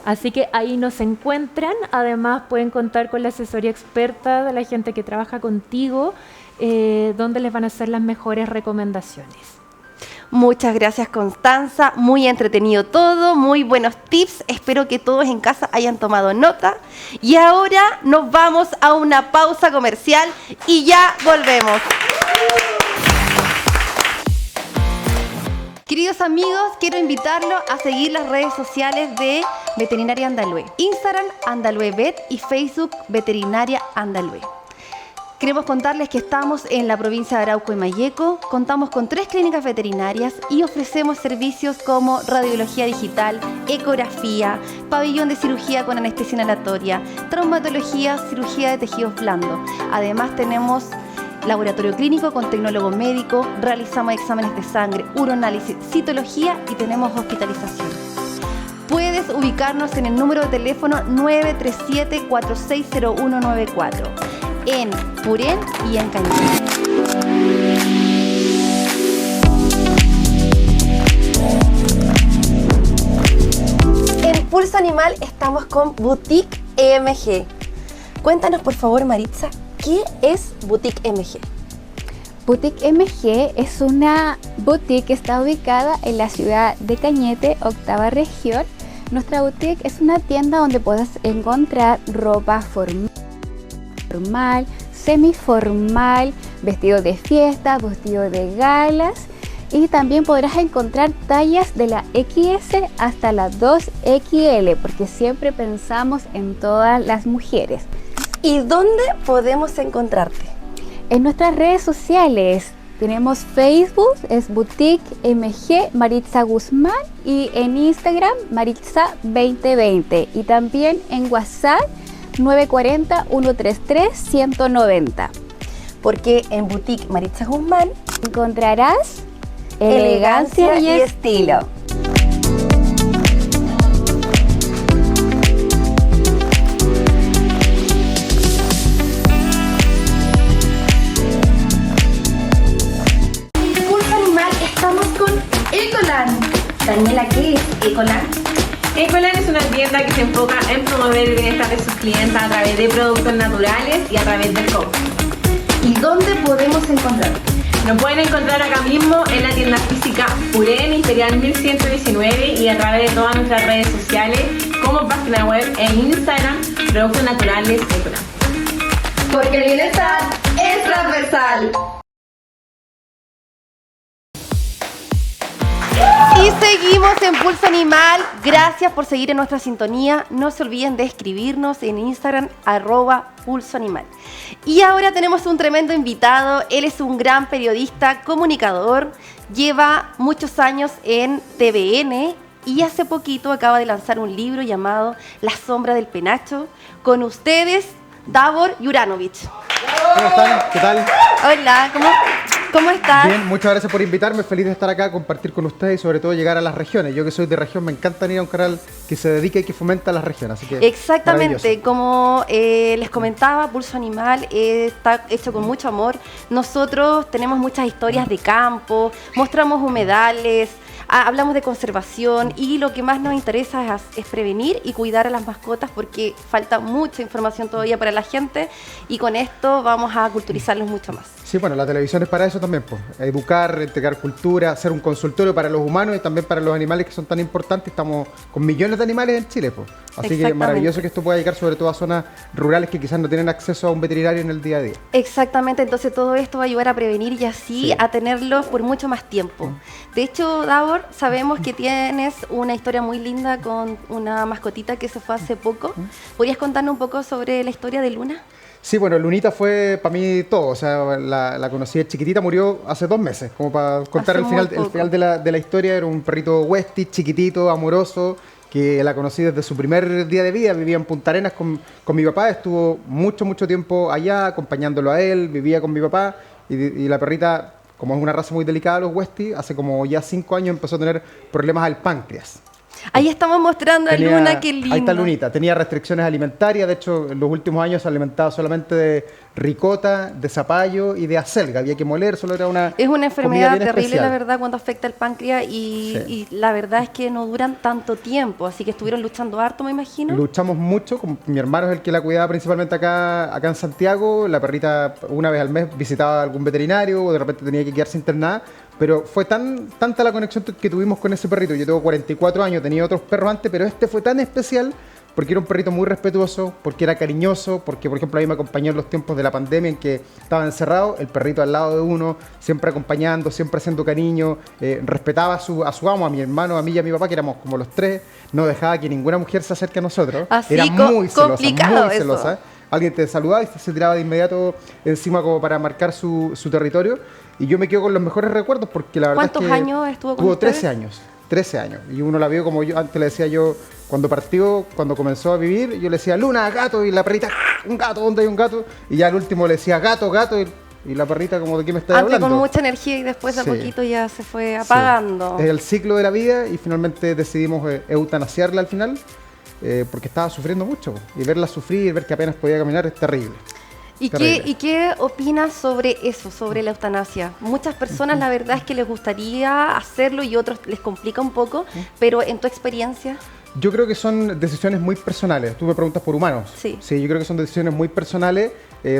Así que ahí nos encuentran. Además pueden contar con la asesoría experta de la gente que trabaja contigo, donde les van a hacer las mejores recomendaciones. Muchas gracias, Constanza. Muy entretenido todo, muy buenos tips. Espero que todos en casa hayan tomado nota. Y ahora nos vamos a una pausa comercial y ya volvemos. Queridos amigos, quiero invitarlos a seguir las redes sociales de Veterinaria Andalue. Instagram, Andalue Vet, y Facebook, Veterinaria Andalue. Queremos contarles que estamos en la provincia de Arauco y Mayeco, contamos con 3 clínicas veterinarias y ofrecemos servicios como radiología digital, ecografía, pabellón de cirugía con anestesia inhalatoria, traumatología, cirugía de tejidos blandos. Además tenemos laboratorio clínico con tecnólogo médico, realizamos exámenes de sangre, uroanálisis, citología y tenemos hospitalización. Puedes ubicarnos en el número de teléfono 937-460194 en Purén y en Cañete. En Pulso Animal estamos con Boutique EMG. Cuéntanos por favor, Maritza, ¿qué es Boutique EMG? Boutique EMG es una boutique que está ubicada en la ciudad de Cañete, octava región. Nuestra boutique es una tienda donde puedes encontrar ropa formal, semiformal, vestidos de fiesta, vestidos de galas y también podrás encontrar tallas de la XS hasta la 2XL porque siempre pensamos en todas las mujeres. ¿Y dónde podemos encontrarte? En nuestras redes sociales tenemos Facebook, es Boutique MG Maritza Guzmán y en Instagram Maritza 2020 y también en WhatsApp 940-133-190. Porque en Boutique Maritza Guzmán encontrarás elegancia y estilo. Ecolan. Daniela, ¿qué es Ecolan? Ecolan es una tienda que se enfoca en promover el bienestar de sus clientes a través de productos naturales y a través del compost. ¿Y dónde podemos encontrar? Nos pueden encontrar acá mismo en la tienda física Purén Imperial 1119 y a través de todas nuestras redes sociales como página web e Instagram Productos Naturales Ecolan. Porque el bienestar es transversal. Y seguimos en Pulso Animal. Gracias por seguir en nuestra sintonía. No se olviden de escribirnos en Instagram @Pulso Animal. Y ahora tenemos un tremendo invitado. Él es un gran periodista, comunicador. Lleva muchos años en TVN y hace poquito acaba de lanzar un libro llamado La sombra del penacho. Con ustedes, Davor Juranovic. ¿Cómo están? ¿Qué tal? Hola, ¿cómo estás? Bien, muchas gracias por invitarme. Feliz de estar acá, compartir con ustedes y sobre todo llegar a las regiones. Yo que soy de región, me encanta ir a un canal que se dedique y que fomenta las regiones. Así que exactamente, como les comentaba, Pulso Animal está hecho con mucho amor. Nosotros tenemos muchas historias de campo, mostramos humedales, hablamos de conservación y lo que más nos interesa es prevenir y cuidar a las mascotas porque falta mucha información todavía para la gente y con esto vamos a culturizarlos mucho más. Sí, bueno, la televisión es para eso también, pues. Educar, entregar cultura, ser un consultorio para los humanos y también para los animales que son tan importantes. Estamos con millones de animales en Chile, pues. Así que maravilloso que esto pueda llegar sobre todo a zonas rurales que quizás no tienen acceso a un veterinario en el día a día. Exactamente, entonces todo esto va a ayudar a prevenir y así a tenerlos por mucho más tiempo. De hecho, Davor, sabemos que tienes una historia muy linda con una mascotita que se fue hace poco. ¿Podrías contarnos un poco sobre la historia de Luna? Sí, bueno, Lunita fue para mí todo, o sea, la conocí de chiquitita, murió hace 2 meses, como para contar el final de la historia. Era un perrito Westie, chiquitito, amoroso, que la conocí desde su primer día de vida. Vivía en Punta Arenas con mi papá, estuvo mucho tiempo allá acompañándolo a él, vivía con mi papá y la perrita, como es una raza muy delicada los Westie, hace como ya 5 años empezó a tener problemas al páncreas. Ahí estamos mostrando a Luna, qué lindo. Ahí está Lunita, tenía restricciones alimentarias, de hecho en los últimos años se alimentaba solamente de ricota, de zapallo y de acelga, había que moler, solo era una es una enfermedad terrible, especial. La verdad, cuando afecta el páncreas y la verdad es que no duran tanto tiempo, así que estuvieron luchando harto, me imagino. Luchamos mucho, mi hermano es el que la cuidaba principalmente acá en Santiago, la perrita una vez al mes visitaba a algún veterinario o de repente tenía que quedarse internada. Pero fue tanta la conexión que tuvimos con ese perrito. Yo tengo 44 años, tenía otros perros antes, pero este fue tan especial porque era un perrito muy respetuoso, porque era cariñoso, porque, por ejemplo, a mí me acompañó en los tiempos de la pandemia en que estaba encerrado, el perrito al lado de uno, siempre acompañando, siempre haciendo cariño, respetaba a su amo, a mi hermano, a mí y a mi papá, que éramos como los tres, no dejaba que ninguna mujer se acerque a nosotros. Así era muy complicado celosa. Eso. Alguien te saludaba y se tiraba de inmediato encima como para marcar su territorio. Y yo me quedo con los mejores recuerdos porque la verdad es que... ¿Cuántos años estuvo con Tuvo ustedes? 13 años. Y uno la vio como yo, antes le decía yo, cuando partió, cuando comenzó a vivir, yo le decía, Luna, gato, y la perrita, un gato, ¿dónde hay un gato? Y ya al último le decía, gato, y y la perrita como de qué me estás Antes hablando. con mucha energía y después de a Sí. poquito ya se fue apagando. Es el ciclo de la vida y finalmente decidimos eutanasiarla al final porque estaba sufriendo mucho. Y verla sufrir, ver que apenas podía caminar es terrible. Terrible. ¿Y qué opinas sobre eso, sobre la eutanasia? Muchas personas la verdad es que les gustaría hacerlo y otros les complica un poco, pero en tu experiencia... Yo creo que son decisiones muy personales. Tú me preguntas por humanos. Sí. Sí, yo creo que son decisiones muy personales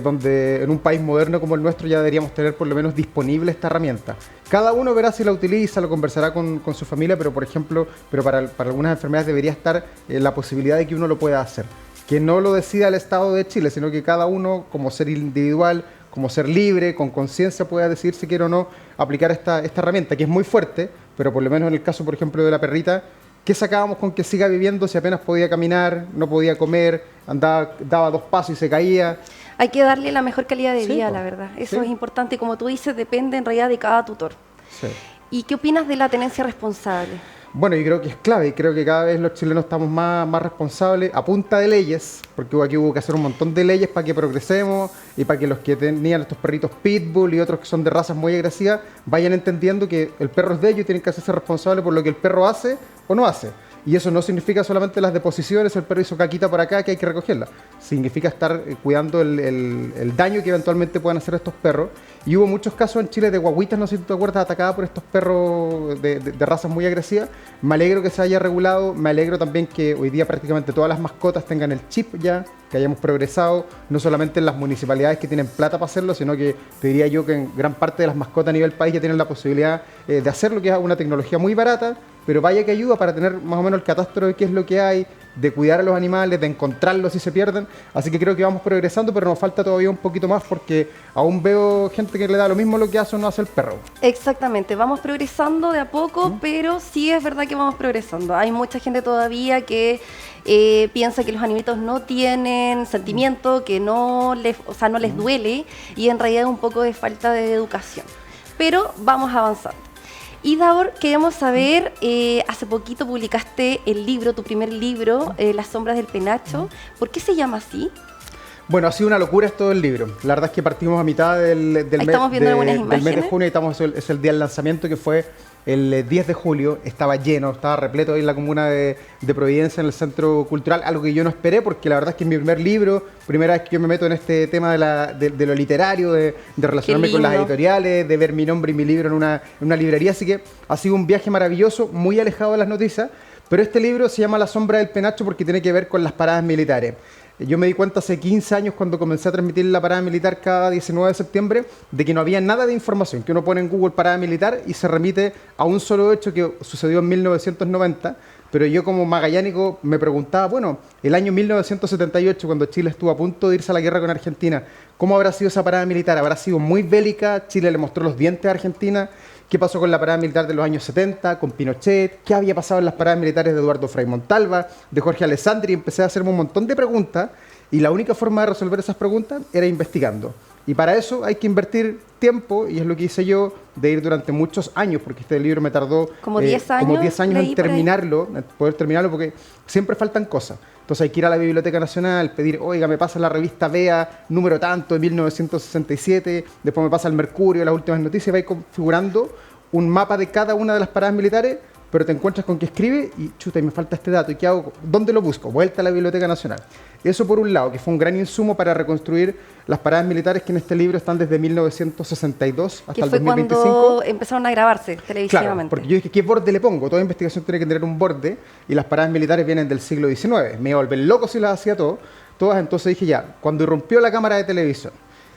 donde en un país moderno como el nuestro ya deberíamos tener por lo menos disponible esta herramienta. Cada uno verá si la utiliza, lo conversará con su familia, pero por ejemplo, para algunas enfermedades debería estar la posibilidad de que uno lo pueda hacer. Que no lo decida el Estado de Chile, sino que cada uno como ser individual, como ser libre, con conciencia pueda decidir si quiere o no aplicar esta herramienta, que es muy fuerte, pero por lo menos en el caso, por ejemplo, de la perrita, ¿qué sacábamos con que siga viviendo si apenas podía caminar, no podía comer, andaba, daba 2 pasos y se caía? Hay que darle la mejor calidad de Sí, vida, po. la verdad. Eso Sí. es importante y como tú dices, depende en realidad de cada tutor. Sí. ¿Y qué opinas de la tenencia responsable? Bueno, yo creo que es clave y creo que cada vez los chilenos estamos más responsables a punta de leyes, porque aquí hubo que hacer un montón de leyes para que progresemos y para que los que tenían estos perritos pitbull y otros que son de razas muy agresivas vayan entendiendo que el perro es de ellos y tienen que hacerse responsables por lo que el perro hace o no hace. Y eso no significa solamente las deposiciones, el perro hizo caquita por acá que hay que recogerla. Significa estar cuidando el daño que eventualmente puedan hacer estos perros. Y hubo muchos casos en Chile de guaguitas, no sé si tú te acuerdas, atacadas por estos perros de razas muy agresivas. Me alegro que se haya regulado, me alegro también que hoy día prácticamente todas las mascotas tengan el chip ya, que hayamos progresado, no solamente en las municipalidades que tienen plata para hacerlo, sino que te diría yo que en gran parte de las mascotas a nivel país ya tienen la posibilidad de hacerlo, que es una tecnología muy barata, pero vaya que ayuda para tener más o menos el catastro de qué es lo que hay, de cuidar a los animales, de encontrarlos si se pierden. Así que creo que vamos progresando, pero nos falta todavía un poquito más porque aún veo gente que le da lo mismo lo que hace o no hace el perro. Exactamente, vamos progresando de a poco, pero sí es verdad que vamos progresando. Hay mucha gente todavía que piensa que los animalitos no tienen sentimiento, que no les, o sea, no les duele, y en realidad es un poco de falta de educación. Pero vamos avanzando. Y Davor, queremos saber, hace poquito publicaste el libro, tu primer libro, Las sombras del penacho. ¿Por qué se llama así? Bueno, ha sido una locura esto del libro. La verdad es que partimos a mitad del mes, estamos viendo algunas del mes de imágenes. junio y es el día del lanzamiento que fue el 10 de julio. Estaba lleno, estaba repleto ahí en la comuna de Providencia, en el Centro Cultural, algo que yo no esperé porque la verdad es que es mi primer libro, primera vez que yo me meto en este tema de lo literario, de relacionarme con las lindo. editoriales, de ver mi nombre y mi libro en una librería. Así que ha sido un viaje maravilloso, muy alejado de las noticias, pero este libro se llama La sombra del penacho porque tiene que ver con las paradas militares. Yo me di cuenta hace 15 años cuando comencé a transmitir la parada militar cada 19 de septiembre de que no había nada de información, que uno pone en Google parada militar y se remite a un solo hecho que sucedió en 1990, pero yo como magallánico me preguntaba, bueno, el año 1978 cuando Chile estuvo a punto de irse a la guerra con Argentina, ¿cómo habrá sido esa parada militar? ¿Habrá sido muy bélica? ¿Chile le mostró los dientes a Argentina? ¿Qué pasó con la parada militar de los años 70, con Pinochet? ¿Qué había pasado en las paradas militares de Eduardo Frei Montalva, de Jorge Alessandri? Y empecé a hacerme un montón de preguntas y la única forma de resolver esas preguntas era investigando. Y para eso hay que invertir tiempo, y es lo que hice yo, de ir durante muchos años, porque este libro me tardó Como 10 años, como 10 años leí en por ahí. terminarlo, en poder terminarlo, porque siempre faltan cosas. Entonces hay que ir a la Biblioteca Nacional, pedir, oiga, me pasa la revista Vea, número tanto, de 1967, después me pasa el Mercurio, las últimas noticias, y vais configurando un mapa de cada una de las paradas militares, pero te encuentras con que escribe y chuta, y me falta este dato, ¿y qué hago? ¿Dónde lo busco? Vuelta a la Biblioteca Nacional. Eso por un lado, que fue un gran insumo para reconstruir las paradas militares que en este libro están desde 1962 hasta Que el fue 2025. cuando empezaron a grabarse televisivamente. Claro, porque yo dije, ¿qué borde le pongo? Toda investigación tiene que tener un borde y las paradas militares vienen del siglo XIX. Me iba a volver loco si las hacía todas, entonces dije ya, cuando irrumpió la cámara de televisión.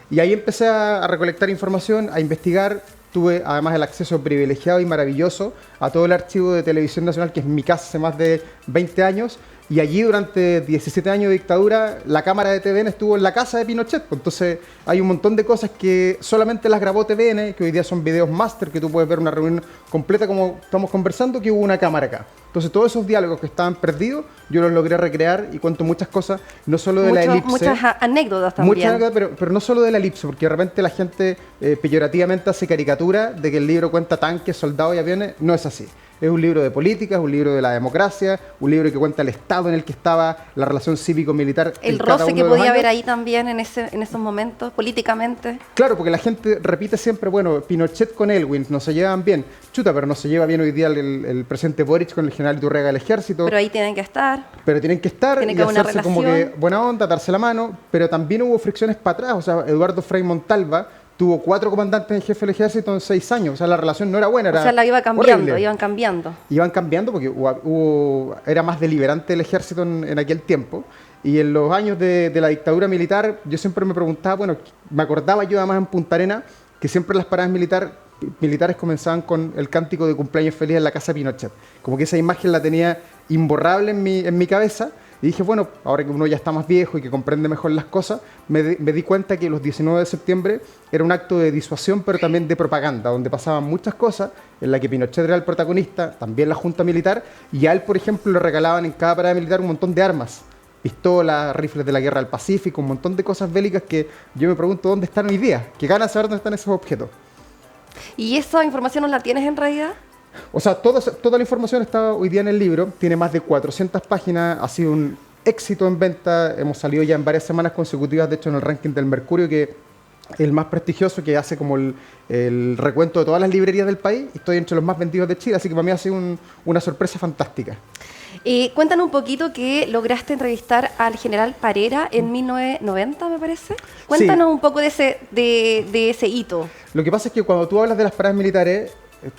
Y ahí empecé a recolectar información, a investigar. Tuve además el acceso privilegiado y maravilloso a todo el archivo de Televisión Nacional, que es mi casa hace más de 20 años. Y allí durante 17 años de dictadura, la cámara de TVN estuvo en la casa de Pinochet. Entonces hay un montón de cosas que solamente las grabó TVN, que hoy día son videos máster, que tú puedes ver una reunión completa como estamos conversando, que hubo una cámara acá. Entonces todos esos diálogos que estaban perdidos, yo los logré recrear y cuento muchas cosas, no solo de la elipse. Muchas anécdotas también. Muchas anécdotas, pero no solo de la elipse, porque de repente la gente peyorativamente hace caricatura de que el libro cuenta tanques, soldados y aviones. No es así. Es un libro de política, es un libro de la democracia, un libro que cuenta el estado en el que estaba la relación cívico-militar. El roce que podía haber ahí también en esos momentos, políticamente. Claro, porque la gente repite siempre, bueno, Pinochet con Elwin no se llevan bien. Chuta, pero no se lleva bien hoy día el presidente Boric con el general Iturrega del ejército. Pero ahí tienen que estar. Y hacerse como que buena onda, darse la mano. Pero también hubo fricciones para atrás. O sea, Eduardo Frei Montalva tuvo 4 comandantes en jefe del ejército en 6 años. O sea, la relación no era buena. O sea, la iba cambiando, iban cambiando. Iban cambiando porque era más deliberante el ejército en aquel tiempo. Y en los años de la dictadura militar, yo siempre me preguntaba, bueno, me acordaba yo además en Punta Arenas, que siempre las paradas militares comenzaban con el cántico de cumpleaños feliz en la casa de Pinochet. Como que esa imagen la tenía imborrable en mi cabeza. Y dije, bueno, ahora que uno ya está más viejo y que comprende mejor las cosas, me di cuenta que los 19 de septiembre era un acto de disuasión, pero también de propaganda, donde pasaban muchas cosas, en la que Pinochet era el protagonista, también la junta militar, y a él, por ejemplo, le regalaban en cada parada militar un montón de armas, pistolas, rifles de la guerra del Pacífico, un montón de cosas bélicas que yo me pregunto dónde están hoy día, que ganas de saber dónde están esos objetos. ¿Y esa información no la tienes en realidad? O sea, toda la información está hoy día en el libro, tiene más de 400 páginas, ha sido un éxito en venta, hemos salido ya en varias semanas consecutivas, de hecho en el ranking del Mercurio, que es el más prestigioso, que hace como el recuento de todas las librerías del país, y estoy entre los más vendidos de Chile, así que para mí ha sido una sorpresa fantástica. Cuéntanos un poquito que lograste entrevistar al general Parera en 1990, me parece. Cuéntanos un poco de ese hito. Lo que pasa es que cuando tú hablas de las paradas militares,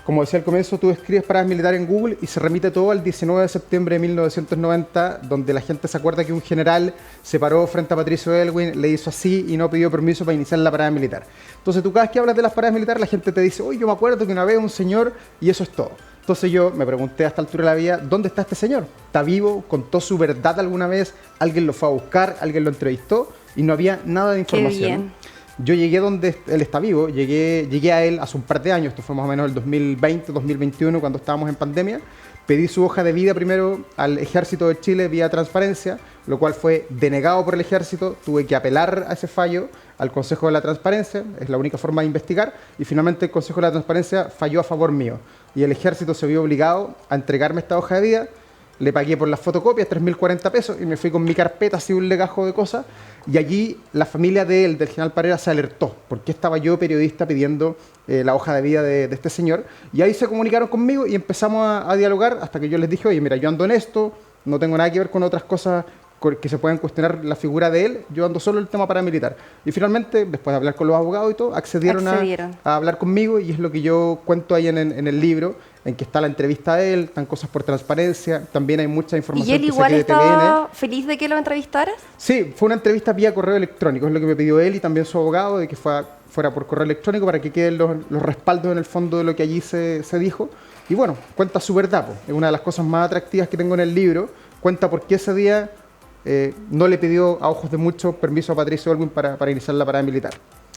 como decía al comienzo, tú escribes paradas militares en Google y se remite todo al 19 de septiembre de 1990, donde la gente se acuerda que un general se paró frente a Patricio Aylwin, le hizo así y no pidió permiso para iniciar la parada militar. Entonces tú cada vez que hablas de las paradas militares, la gente te dice, oye, yo me acuerdo que una vez un señor, y eso es todo. Entonces yo me pregunté a esta altura de la vida, ¿dónde está este señor? ¿Está vivo? ¿Contó su verdad alguna vez? ¿Alguien lo fue a buscar? ¿Alguien lo entrevistó? Y no había nada de información. Qué bien. Yo llegué donde él está vivo, llegué a él hace un par de años, esto fue más o menos el 2020, 2021, cuando estábamos en pandemia. Pedí su hoja de vida primero al Ejército de Chile vía transparencia, lo cual fue denegado por el Ejército. Tuve que apelar a ese fallo al Consejo de la Transparencia, es la única forma de investigar, y finalmente el Consejo de la Transparencia falló a favor mío. Y el Ejército se vio obligado a entregarme esta hoja de vida. Le pagué por las fotocopias 3.040 pesos y me fui con mi carpeta así un legajo de cosas. Y allí la familia del general Parera, se alertó porque estaba yo, periodista, pidiendo la hoja de vida de este señor. Y ahí se comunicaron conmigo y empezamos a dialogar hasta que yo les dije, oye, mira, yo ando en esto, no tengo nada que ver con otras cosas que se pueden cuestionar la figura de él, yo ando solo el tema paramilitar. Y finalmente, después de hablar con los abogados y todo, accedieron. A hablar conmigo, y es lo que yo cuento ahí en el libro, en que está la entrevista de él, están cosas por transparencia, también hay mucha información. ¿Y él igual estaba feliz de que lo entrevistaras? Sí, fue una entrevista vía correo electrónico, es lo que me pidió él y también su abogado, de que fuera por correo electrónico para que queden los respaldos en el fondo de lo que allí se dijo. Y bueno, cuenta su verdad, pues. Es una de las cosas más atractivas que tengo en el libro, cuenta por qué ese día no le pidió a ojos de muchos permiso a Patricio Aylwin para iniciar la parada militar.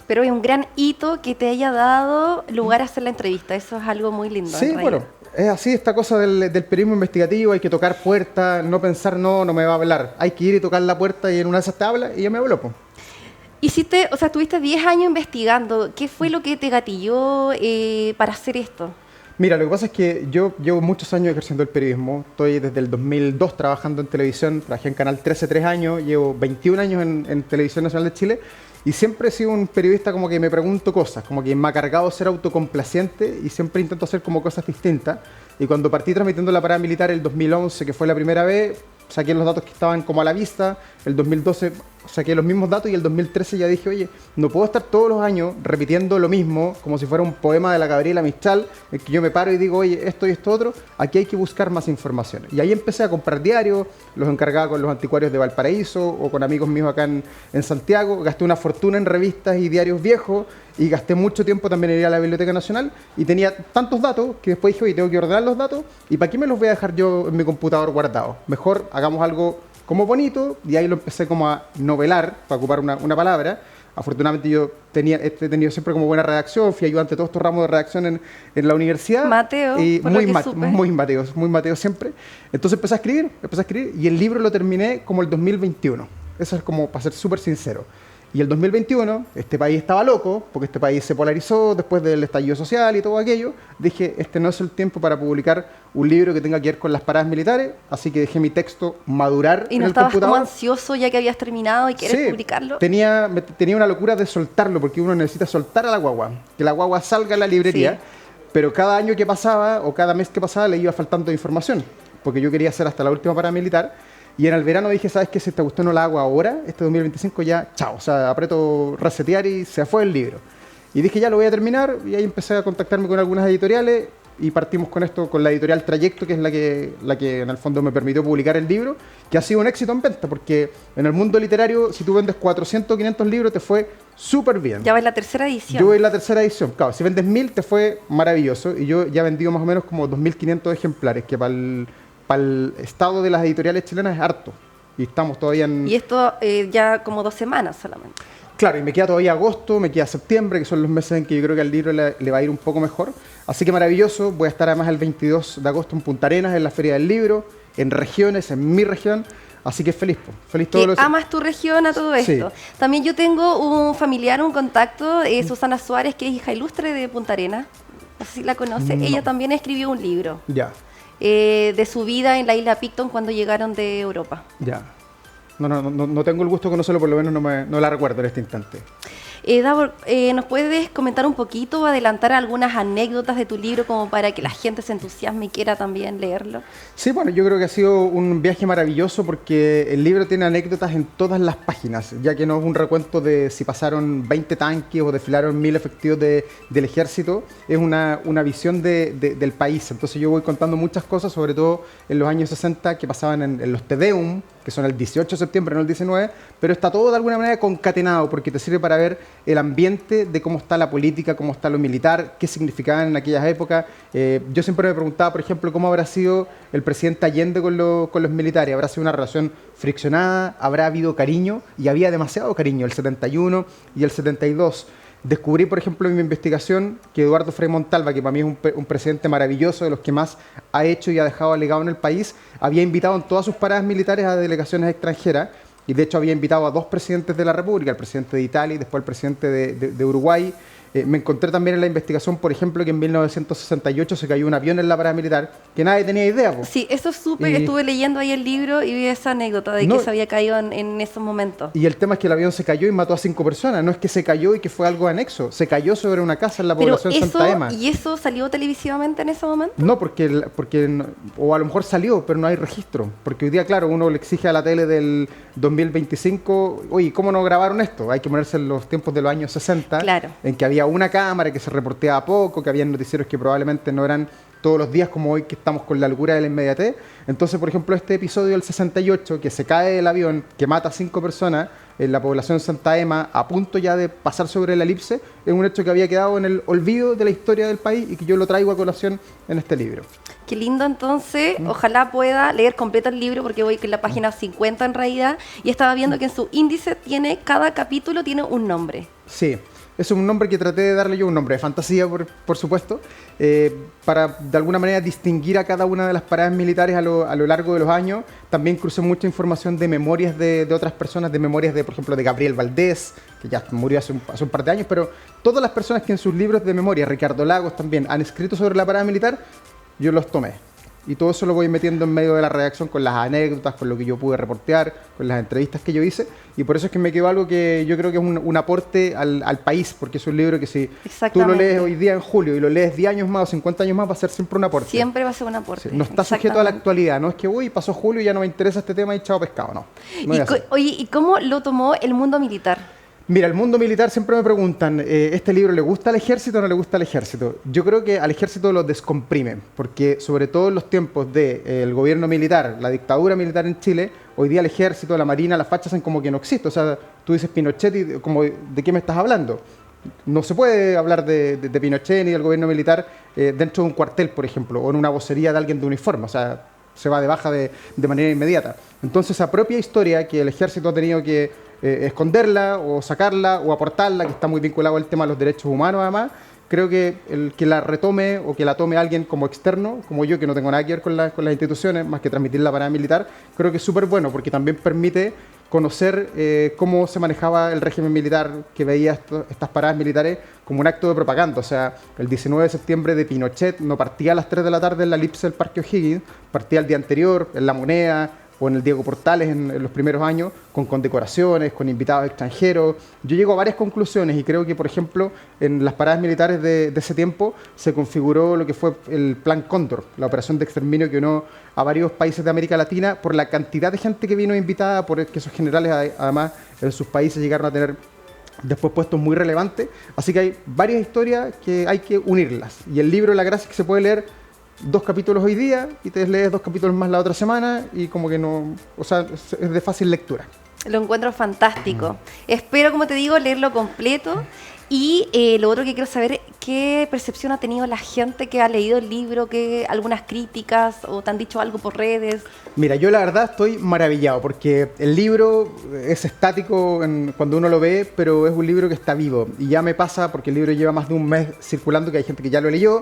Pero es un gran hito que te haya dado lugar a hacer la entrevista, eso es algo muy lindo. Sí, bueno, es así esta cosa del periodismo investigativo, hay que tocar puertas, no pensar, no me va a hablar, hay que ir y tocar la puerta y en una de esas te habla y ya me habló, pues. Estuviste 10 años investigando, ¿qué fue lo que te gatilló para hacer esto? Mira, lo que pasa es que yo llevo muchos años ejerciendo el periodismo. Estoy desde el 2002 trabajando en televisión, trabajé en Canal 13 3 años, llevo 21 años en Televisión Nacional de Chile y siempre he sido un periodista como que me pregunto cosas, como que me ha cargado ser autocomplaciente y siempre intento hacer como cosas distintas. Y cuando partí transmitiendo la parada militar el 2011, que fue la primera vez, saqué los datos que estaban como a la vista, el 2012 saqué los mismos datos y el 2013 ya dije, oye, no puedo estar todos los años repitiendo lo mismo, como si fuera un poema de la Gabriela Mistral, en que yo me paro y digo, oye, esto y esto otro, aquí hay que buscar más información. Y ahí empecé a comprar diarios, los encargaba con los anticuarios de Valparaíso o con amigos míos acá en Santiago, gasté una fortuna en revistas y diarios viejos y gasté mucho tiempo también en ir a la Biblioteca Nacional y tenía tantos datos que después dije, oye, tengo que ordenar los datos y ¿para qué me los voy a dejar yo en mi computador guardados? Mejor hagamos algo como bonito, y ahí lo empecé como a novelar, para ocupar una palabra. Afortunadamente yo he tenido siempre como buena redacción, fui ayudante de todos estos ramos de redacción en la universidad. Mateo, y por muy, lo que supe. muy Mateo siempre. Entonces empecé a escribir y el libro lo terminé como el 2021. Eso es como para ser súper sincero. Y el 2021, este país estaba loco, porque este país se polarizó después del estallido social y todo aquello. Dije, este no es el tiempo para publicar un libro que tenga que ver con las paradas militares, así que dejé mi texto madurar ¿Y en no el estabas como computador. ansioso ya que habías terminado y quieres Sí, publicarlo? tenía una locura de soltarlo, porque uno necesita soltar a la guagua, que la guagua salga a la librería, Sí. pero cada año que pasaba o cada mes que pasaba le iba faltando información, porque yo quería hacer hasta la última parada militar. Y en el verano dije, ¿sabes qué? Si esta cuestión no la hago ahora, este 2025 ya, chao. O sea, aprieto resetear y se fue el libro. Y dije, ya lo voy a terminar. Y ahí empecé a contactarme con algunas editoriales y partimos con esto, con la editorial Trayecto, que es la que en el fondo me permitió publicar el libro, que ha sido un éxito en venta, porque en el mundo literario, si tú vendes 400 o 500 libros, te fue súper bien. Ya va en la tercera edición. Yo voy en la tercera edición. Claro, si vendes 1000, te fue maravilloso. Y yo ya he vendido más o menos como 2500 ejemplares, que para el estado de las editoriales chilenas es harto. Y estamos todavía en... Y esto ya como 2 semanas solamente. Claro, y me queda todavía agosto, me queda septiembre, que son los meses en que yo creo que al libro le va a ir un poco mejor. Así que maravilloso. Voy a estar además el 22 de agosto en Punta Arenas, en la Feria del Libro, en regiones, en mi región. Así que feliz, po. Feliz todos Que los... amas tu región a todo Sí. esto. También yo tengo un familiar, un contacto, Susana Suárez, que es hija ilustre de Punta Arenas. No sé si la conoce. No. Ella también escribió un libro Ya, de su vida en la isla Picton cuando llegaron de Europa. ya. No tengo el gusto de conocerlo, por lo menos no la recuerdo en este instante. Davor, ¿nos puedes comentar un poquito o adelantar algunas anécdotas de tu libro como para que la gente se entusiasme y quiera también leerlo? Sí, bueno, yo creo que ha sido un viaje maravilloso porque el libro tiene anécdotas en todas las páginas, ya que no es un recuento de si pasaron 20 tanques o desfilaron 1000 efectivos del ejército, es una visión del país. Entonces yo voy contando muchas cosas, sobre todo en los años 60 que pasaban en los Te Deum, que son el 18 de septiembre, no el 19, pero está todo de alguna manera concatenado porque te sirve para ver el ambiente de cómo está la política, cómo está lo militar, qué significaban en aquellas épocas. Yo siempre me preguntaba, por ejemplo, cómo habrá sido el presidente Allende con los militares. ¿Habrá sido una relación friccionada? ¿Habrá habido cariño? Y había demasiado cariño, el 71 y el 72. Descubrí, por ejemplo, en mi investigación que Eduardo Frei Montalva, que para mí es un presidente maravilloso, de los que más ha hecho y ha dejado legado en el país, había invitado en todas sus paradas militares a delegaciones extranjeras, y de hecho había invitado a 2 presidentes de la República, el presidente de Italia y después el presidente de Uruguay. Me encontré también en la investigación, por ejemplo, que en 1968 se cayó un avión en la parada militar, que nadie tenía idea. Po. Sí, eso supe, Y- estuve leyendo ahí el libro y vi esa anécdota de No. que se había caído en esos momentos. Y el tema es que el avión se cayó y mató a 5 personas. No es que se cayó y que fue algo anexo. Se cayó sobre una casa en la Pero población eso, Santa Ema. ¿y eso salió televisivamente en ese momento? No, o a lo mejor salió, pero no hay registro. Porque hoy día, claro, uno le exige a la tele del 2025, oye, ¿cómo no grabaron esto? Hay que ponerse en los tiempos de los años 60, Claro. en que había una cámara que se reporteaba poco, que había noticieros que probablemente no eran todos los días como hoy que estamos con la locura de la inmediatez. Entonces, por ejemplo, este episodio del 68, que se cae el avión, que mata a 5 personas en la población Santa Ema, a punto ya de pasar sobre el elipse, es un hecho que había quedado en el olvido de la historia del país y que yo lo traigo a colación en este libro. Qué lindo, entonces, ojalá pueda leer completo el libro porque voy en la página 50 en realidad y estaba viendo que en su índice cada capítulo tiene un nombre. Sí, es un nombre que traté de darle yo, un nombre de fantasía, por supuesto, para de alguna manera distinguir a cada una de las paradas militares a lo largo de los años. También crucé mucha información de memorias de otras personas, de memorias de, por ejemplo, de Gabriel Valdés, que ya murió hace un par de años, pero todas las personas que en sus libros de memoria, Ricardo Lagos también, han escrito sobre la parada militar, yo los tomé. Y todo eso lo voy metiendo en medio de la redacción con las anécdotas, con lo que yo pude reportear, con las entrevistas que yo hice. Y por eso es que me quedó algo que yo creo que es un aporte al país, porque es un libro que si tú lo Exactamente. lees hoy día en julio y lo lees 10 años más o 50 años más, va a ser siempre un aporte. Siempre va a ser un aporte. Sí, no está sujeto a la Exactamente. actualidad, no es que uy, pasó julio y ya no me interesa este tema y chao pescado, no. No es así. Oye, ¿y cómo lo tomó el mundo militar? Mira, el mundo militar siempre me preguntan, ¿este libro le gusta al ejército o no le gusta al ejército? Yo creo que al ejército lo descomprime, porque sobre todo en los tiempos del gobierno militar, la dictadura militar en Chile, hoy día el ejército, la marina, las fachas hacen como que no existe. O sea, tú dices Pinochet y como, ¿de qué me estás hablando? No se puede hablar de Pinochet ni del gobierno militar dentro de un cuartel, por ejemplo, o en una vocería de alguien de uniforme. O sea, se va de baja de manera inmediata. Entonces, esa propia historia que el ejército ha tenido que esconderla o sacarla o aportarla, que está muy vinculado al tema de los derechos humanos además, creo que el que la retome o que la tome alguien como externo, como yo, que no tengo nada que ver con las instituciones, más que transmitir la parada militar, creo que es súper bueno porque también permite conocer cómo se manejaba el régimen militar, que veía estas paradas militares como un acto de propaganda. O sea, el 19 de septiembre de Pinochet no partía a las 3 de la tarde en la elipse del Parque O'Higgins, partía el día anterior en La Moneda o en el Diego Portales en los primeros años, con condecoraciones, con invitados extranjeros. Yo llego a varias conclusiones y creo que, por ejemplo, en las paradas militares de ese tiempo se configuró lo que fue el Plan Cóndor, la operación de exterminio que unió a varios países de América Latina por la cantidad de gente que vino invitada, por que esos generales además en sus países llegaron a tener después puestos muy relevantes. Así que hay varias historias que hay que unirlas. Y el libro, la gracia es que se puede leer 2 capítulos hoy día y te lees 2 capítulos más la otra semana y como que no, o sea, es de fácil lectura. Lo encuentro fantástico. Espero, como te digo, leerlo completo. Y lo otro que quiero saber, ¿qué percepción ha tenido la gente que ha leído el libro? ¿Algunas críticas o te han dicho algo por redes? Mira, yo la verdad estoy maravillado porque el libro es estático cuando uno lo ve, pero es un libro que está vivo. Y ya me pasa, porque el libro lleva más de un mes circulando, que hay gente que ya lo leyó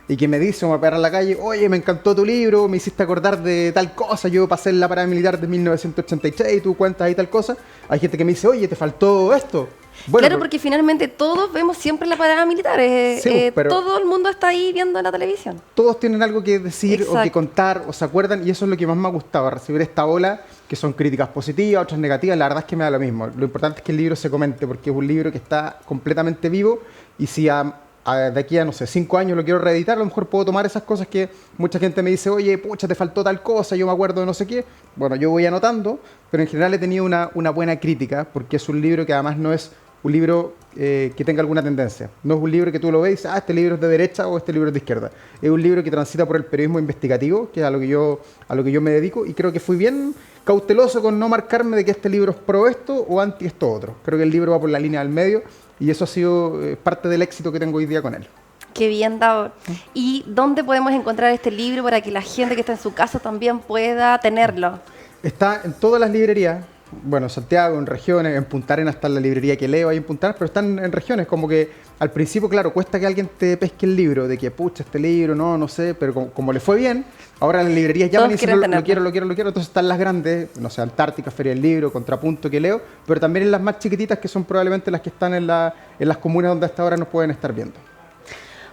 y que me dice, o me para en la calle, oye, me encantó tu libro, me hiciste acordar de tal cosa, yo pasé en la parada militar de 1986 y tú cuentas ahí tal cosa. Hay gente que me dice, oye, te faltó esto. Bueno, claro, porque finalmente todos vemos siempre la parada militar. Sí, pero todo el mundo está ahí viendo en la televisión. Todos tienen algo que decir Exacto. o que contar o se acuerdan, y eso es lo que más me ha gustado, recibir esta ola, que son críticas positivas, otras negativas. La verdad es que me da lo mismo. Lo importante es que el libro se comente, porque es un libro que está completamente vivo, y si de aquí a, no sé, 5 años lo quiero reeditar, a lo mejor puedo tomar esas cosas que mucha gente me dice, oye, pucha, te faltó tal cosa, yo me acuerdo de no sé qué. Bueno, yo voy anotando, pero en general he tenido una buena crítica, porque es un libro que además no es un libro que tenga alguna tendencia. No es un libro que tú lo ves y dices, este libro es de derecha o este libro es de izquierda. Es un libro que transita por el periodismo investigativo, que es a lo que yo me dedico, y creo que fui bien cauteloso con no marcarme de que este libro es pro esto o anti esto otro. Creo que el libro va por la línea del medio, y eso ha sido parte del éxito que tengo hoy día con él. Qué bien, Davor. ¿Y dónde podemos encontrar este libro para que la gente que está en su casa también pueda tenerlo? Está en todas las librerías. Bueno, en Santiago, en regiones, en Punta Arenas está la librería que leo ahí en Punta Arenas, pero están en regiones, como que al principio, claro, cuesta que alguien te pesque el libro, de que, pucha, este libro, no sé, pero como le fue bien, ahora las librerías llaman y dicen, lo quiero, entonces están las grandes, no sé, Antártica, Feria del Libro, Contrapunto, que leo, pero también en las más chiquititas, que son probablemente las que están en las comunas donde hasta ahora nos pueden estar viendo.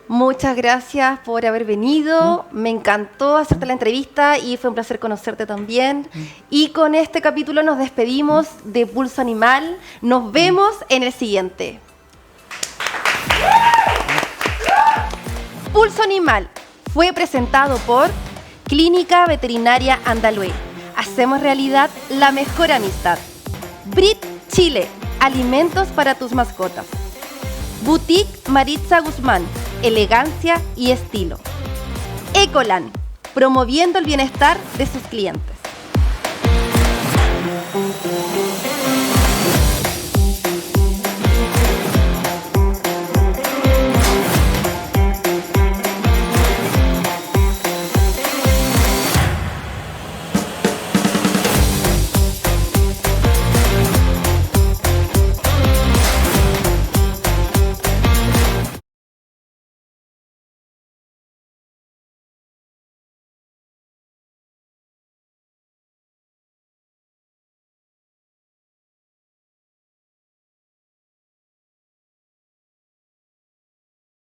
Muchas gracias por haber venido. Me encantó hacerte la entrevista y fue un placer conocerte también. Y con este capítulo nos despedimos de Pulso Animal. Nos vemos en el siguiente. Pulso Animal fue presentado por Clínica Veterinaria Andalue. Hacemos realidad la mejor amistad. Brit Chile, alimentos para tus mascotas. Boutique Maritza Guzmán, elegancia y estilo. Ecolan, promoviendo el bienestar de sus clientes.